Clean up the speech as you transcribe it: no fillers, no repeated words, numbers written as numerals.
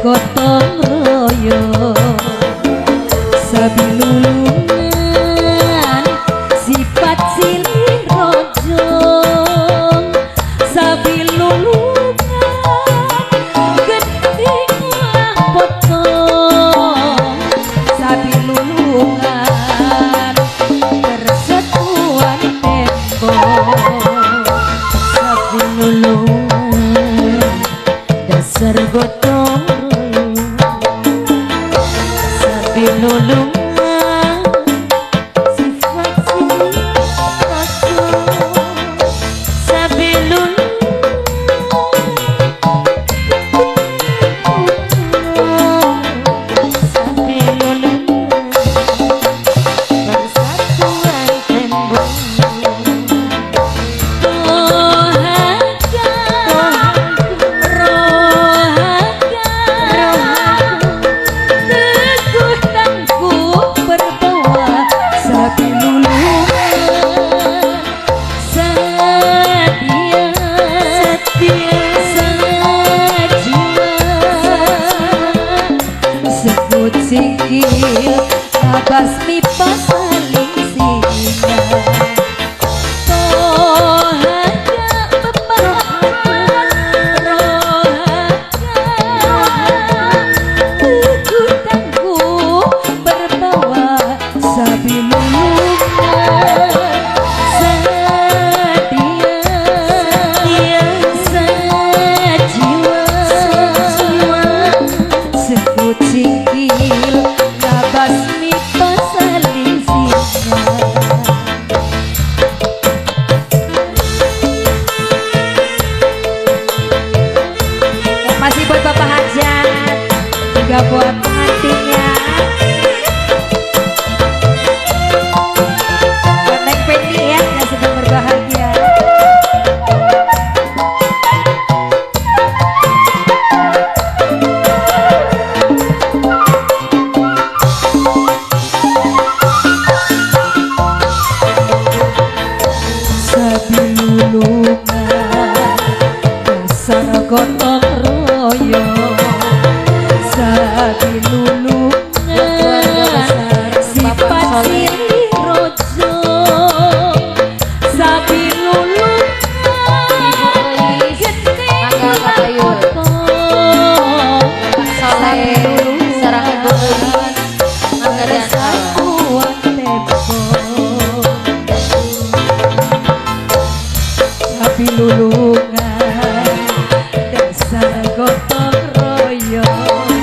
gotong royong sabilulungan sifat silih rojong sabilulungan genting lah potong sabilulungan persatuan tembok sabilulungan dasar gotong sabilulungan sifat silih rojong sabilulungan persatuan tembok sikil basmi pasaling singa tohaga bepahan rohaga tukutangku berbawa sabilulungan sedia sejiwa sebut sikil basmi pasaling singa masih buat Bapak Hajat juga buat pengantinnya buat Neng Penny ya yang sedang berbahagia dasar gotong royong sabilulungan sifat silih rojong sabilulungan genting lah potong sabilulungan persatuan tembok sabilulungan dasar gotong royong